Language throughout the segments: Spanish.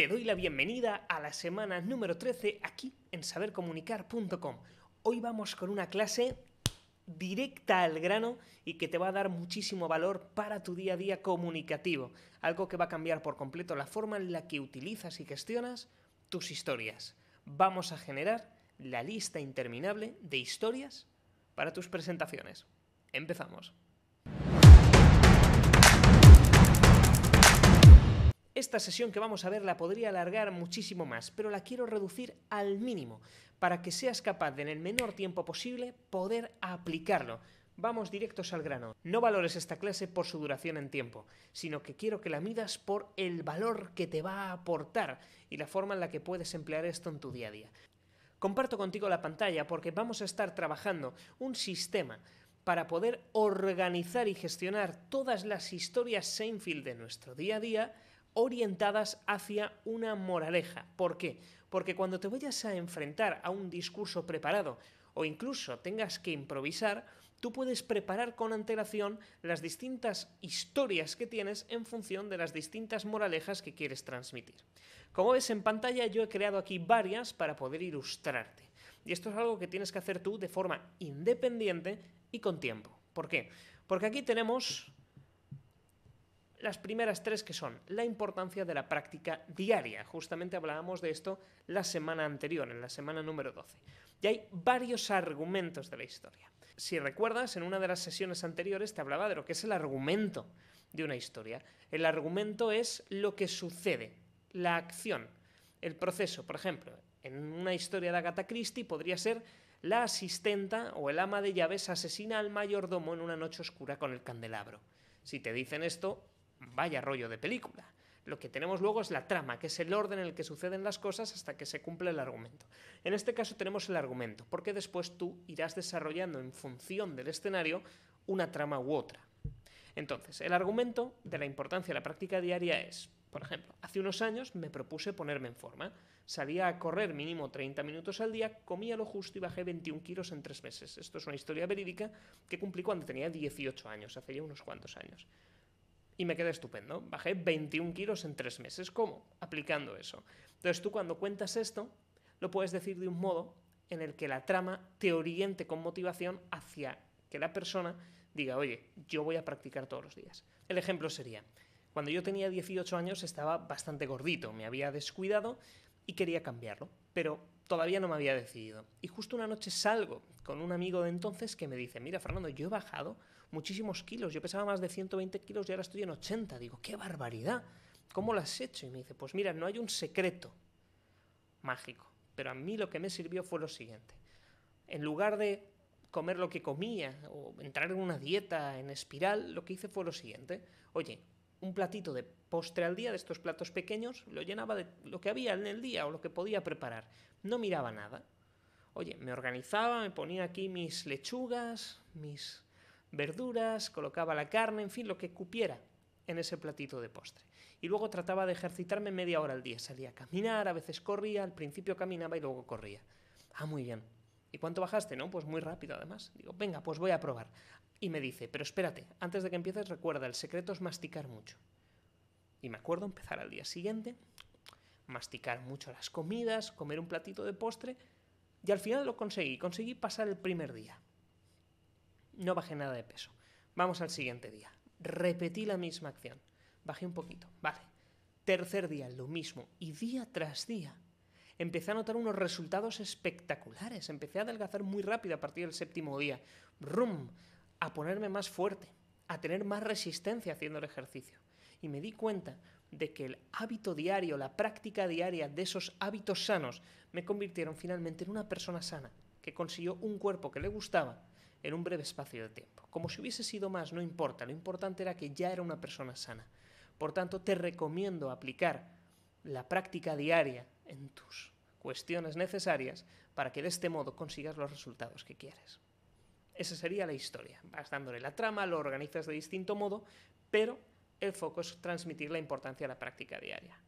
Te doy la bienvenida a la semana número 13 aquí en sabercomunicar.com. Hoy vamos con una clase directa al grano y que te va a dar muchísimo valor para tu día a día comunicativo. Algo que va a cambiar por completo la forma en la que utilizas y gestionas tus historias. Vamos a generar la lista interminable de historias para tus presentaciones. Empezamos. Esta sesión que vamos a ver la podría alargar muchísimo más, pero la quiero reducir al mínimo para que seas capaz de en el menor tiempo posible poder aplicarlo. Vamos directos al grano. No valores esta clase por su duración en tiempo, sino que quiero que la midas por el valor que te va a aportar y la forma en la que puedes emplear esto en tu día a día. Comparto contigo la pantalla porque vamos a estar trabajando un sistema para poder organizar y gestionar todas las historias Seinfeld de nuestro día a día orientadas hacia una moraleja. ¿Por qué? Porque cuando te vayas a enfrentar a un discurso preparado o incluso tengas que improvisar, tú puedes preparar con antelación las distintas historias que tienes en función de las distintas moralejas que quieres transmitir. Como ves en pantalla, yo he creado aquí varias para poder ilustrarte. Y esto es algo que tienes que hacer tú de forma independiente y con tiempo. ¿Por qué? Porque aquí tenemos las primeras tres, que son la importancia de la práctica diaria. Justamente hablábamos de esto la semana anterior, en la semana número 12. Y hay varios argumentos de la historia. Si recuerdas, en una de las sesiones anteriores te hablaba de lo que es el argumento de una historia. El argumento es lo que sucede, la acción, el proceso. Por ejemplo, en una historia de Agatha Christie podría ser la asistenta o el ama de llaves asesina al mayordomo en una noche oscura con el candelabro. Si te dicen esto, vaya rollo de película. Lo que tenemos luego es la trama, que es el orden en el que suceden las cosas hasta que se cumple el argumento. En este caso tenemos el argumento, porque después tú irás desarrollando en función del escenario una trama u otra. Entonces, el argumento de la importancia de la práctica diaria es, por ejemplo, hace unos años me propuse ponerme en forma. Salía a correr mínimo 30 minutos al día, comía lo justo y bajé 21 kilos en 3 meses. Esto es una historia verídica que cumplí cuando tenía 18 años, hace ya unos cuantos años. Y me quedé estupendo. Bajé 21 kilos en 3 meses. ¿Cómo? Aplicando eso. Entonces tú cuando cuentas esto, lo puedes decir de un modo en el que la trama te oriente con motivación hacia que la persona diga, oye, yo voy a practicar todos los días. El ejemplo sería, cuando yo tenía 18 años estaba bastante gordito, me había descuidado y quería cambiarlo, pero todavía no me había decidido. Y justo una noche salgo con un amigo de entonces que me dice, mira Fernando, yo he bajado muchísimos kilos, yo pesaba más de 120 kilos y ahora estoy en 80. Digo, ¡qué barbaridad! ¿Cómo lo has hecho? Y me dice, pues mira, no hay un secreto mágico, pero a mí lo que me sirvió fue lo siguiente. En lugar de comer lo que comía o entrar en una dieta en espiral, lo que hice fue lo siguiente. Oye, un platito de postre al día, de estos platos pequeños, lo llenaba de lo que había en el día o lo que podía preparar. No miraba nada. Oye, me organizaba, me ponía aquí mis lechugas, mis verduras, colocaba la carne, en fin, lo que cupiera en ese platito de postre. Y luego trataba de ejercitarme media hora al día. Salía a caminar, a veces corría, al principio caminaba y luego corría. Ah, muy bien. ¿Y cuánto bajaste? No, pues muy rápido además. Digo, venga, pues voy a probar. Y me dice, pero espérate, antes de que empieces recuerda, el secreto es masticar mucho. Y me acuerdo empezar al día siguiente, masticar mucho las comidas, comer un platito de postre, y al final lo conseguí pasar el primer día. No bajé nada de peso. Vamos al siguiente día. Repetí la misma acción. Bajé un poquito. Vale. Tercer día, lo mismo. Y día tras día empecé a notar unos resultados espectaculares. Empecé a adelgazar muy rápido a partir del séptimo día. ¡Brum! A ponerme más fuerte. A tener más resistencia haciendo el ejercicio. Y me di cuenta de que el hábito diario, la práctica diaria de esos hábitos sanos me convirtieron finalmente en una persona sana que consiguió un cuerpo que le gustaba en un breve espacio de tiempo. Como si hubiese sido más, no importa, lo importante era que ya era una persona sana. Por tanto, te recomiendo aplicar la práctica diaria en tus cuestiones necesarias para que de este modo consigas los resultados que quieres. Esa sería la historia. Vas dándole la trama, lo organizas de distinto modo, pero el foco es transmitir la importancia de la práctica diaria.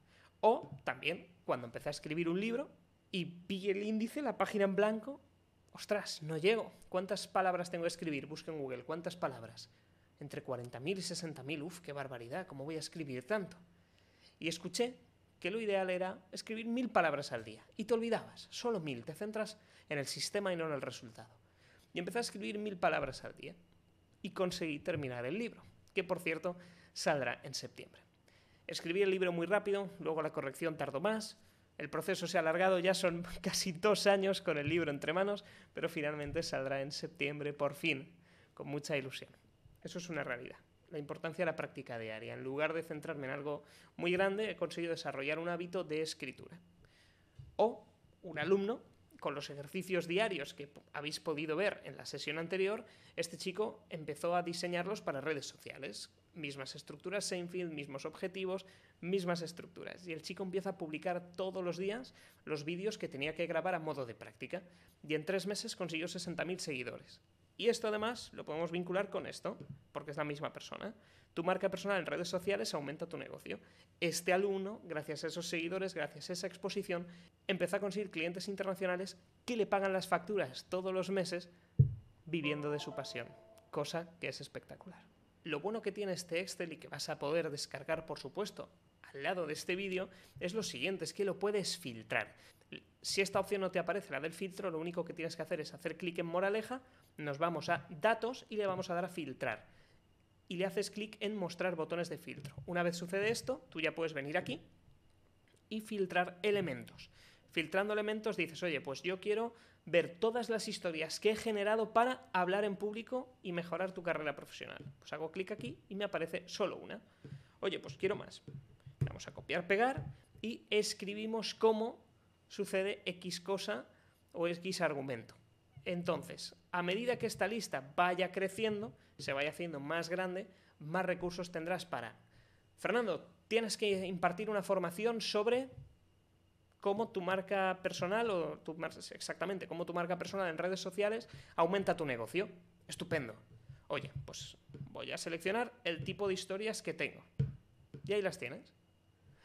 O también, cuando empecé a escribir un libro y vi el índice, la página en blanco, ¡ostras, no llego! ¿Cuántas palabras tengo que escribir? Busca en Google, ¿cuántas palabras? Entre 40.000 y 60.000, ¡uf, qué barbaridad! ¿Cómo voy a escribir tanto? Y escuché que lo ideal era escribir 1000 palabras al día. Y te olvidabas, solo 1000, te centras en el sistema y no en el resultado. Y empecé a escribir 1000 palabras al día. Y conseguí terminar el libro, que por cierto saldrá en septiembre. Escribí el libro muy rápido, luego la corrección tardó más, el proceso se ha alargado, ya son casi 2 años con el libro entre manos, pero finalmente saldrá en septiembre, por fin, con mucha ilusión. Eso es una realidad. La importancia de la práctica diaria. En lugar de centrarme en algo muy grande, he conseguido desarrollar un hábito de escritura. O un alumno, con los ejercicios diarios que habéis podido ver en la sesión anterior, este chico empezó a diseñarlos para redes sociales. Mismas estructuras Seinfeld, mismos objetivos, mismas estructuras. Y el chico empieza a publicar todos los días los vídeos que tenía que grabar a modo de práctica. Y en 3 meses consiguió 60.000 seguidores. Y esto además lo podemos vincular con esto, porque es la misma persona. Tu marca personal en redes sociales aumenta tu negocio. Este alumno, gracias a esos seguidores, gracias a esa exposición, empezó a conseguir clientes internacionales que le pagan las facturas todos los meses viviendo de su pasión, cosa que es espectacular. Lo bueno que tiene este Excel y que vas a poder descargar, por supuesto, al lado de este vídeo, es lo siguiente, es que lo puedes filtrar. Si esta opción no te aparece, la del filtro, lo único que tienes que hacer es hacer clic en moraleja, nos vamos a datos y le vamos a dar a filtrar. Y le haces clic en mostrar botones de filtro. Una vez sucede esto, tú ya puedes venir aquí y filtrar elementos. Filtrando elementos dices, oye, pues yo quiero ver todas las historias que he generado para hablar en público y mejorar tu carrera profesional. Pues hago clic aquí y me aparece solo una. Oye, pues quiero más. Vamos a copiar, pegar y escribimos cómo sucede X cosa o X argumento. Entonces, a medida que esta lista vaya creciendo, se vaya haciendo más grande, más recursos tendrás para... Fernando, tienes que impartir una formación sobre cómo tu marca personal, exactamente, cómo tu marca personal en redes sociales aumenta tu negocio. Estupendo. Oye, pues voy a seleccionar el tipo de historias que tengo. Y ahí las tienes.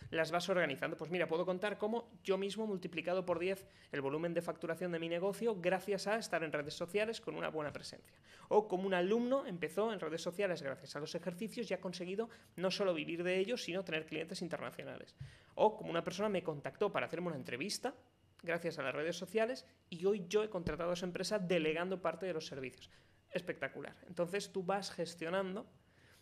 Las vas organizando. Pues mira, puedo contar cómo yo mismo he multiplicado por 10 el volumen de facturación de mi negocio gracias a estar en redes sociales con una buena presencia. O como un alumno empezó en redes sociales gracias a los ejercicios y ha conseguido no solo vivir de ellos, sino tener clientes internacionales. O como una persona me contactó para hacerme una entrevista gracias a las redes sociales y hoy yo he contratado a esa empresa delegando parte de los servicios. Espectacular. Entonces tú vas gestionando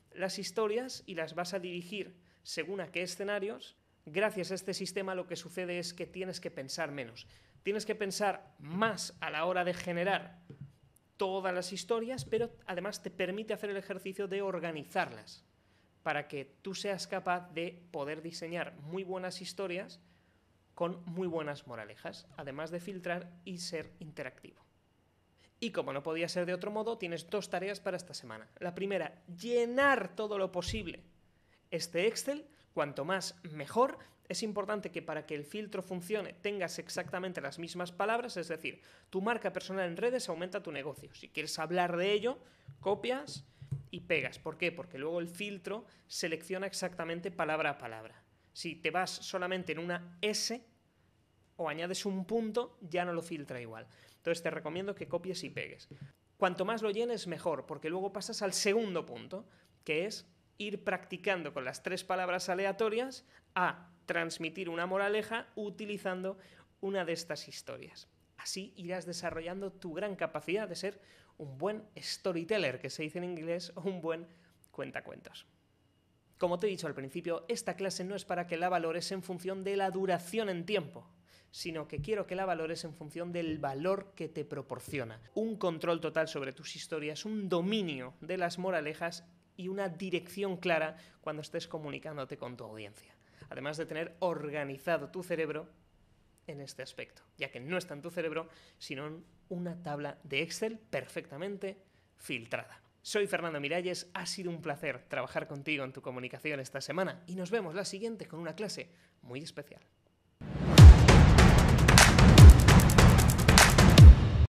las historias y las vas a dirigir según a qué escenarios. Gracias a este sistema lo que sucede es que tienes que pensar menos. Tienes que pensar más a la hora de generar todas las historias, pero además te permite hacer el ejercicio de organizarlas para que tú seas capaz de poder diseñar muy buenas historias con muy buenas moralejas, además de filtrar y ser interactivo. Y como no podía ser de otro modo, tienes 2 tareas para esta semana. La primera, llenar todo lo posible este Excel, cuanto más mejor. Es importante que para que el filtro funcione tengas exactamente las mismas palabras, es decir, tu marca personal en redes aumenta tu negocio. Si quieres hablar de ello, copias y pegas. ¿Por qué? Porque luego el filtro selecciona exactamente palabra a palabra. Si te vas solamente en una S o añades un punto, ya no lo filtra igual. Entonces te recomiendo que copies y pegues. Cuanto más lo llenes, mejor, porque luego pasas al segundo punto, que es ir practicando con las 3 palabras aleatorias a transmitir una moraleja utilizando una de estas historias. Así irás desarrollando tu gran capacidad de ser un buen storyteller, que se dice en inglés, o un buen cuentacuentos. Como te he dicho al principio, esta clase no es para que la valores en función de la duración en tiempo, sino que quiero que la valores en función del valor que te proporciona. Un control total sobre tus historias, un dominio de las moralejas y una dirección clara cuando estés comunicándote con tu audiencia. Además de tener organizado tu cerebro en este aspecto, ya que no está en tu cerebro, sino en una tabla de Excel perfectamente filtrada. Soy Fernando Miralles, ha sido un placer trabajar contigo en tu comunicación esta semana y nos vemos la siguiente con una clase muy especial.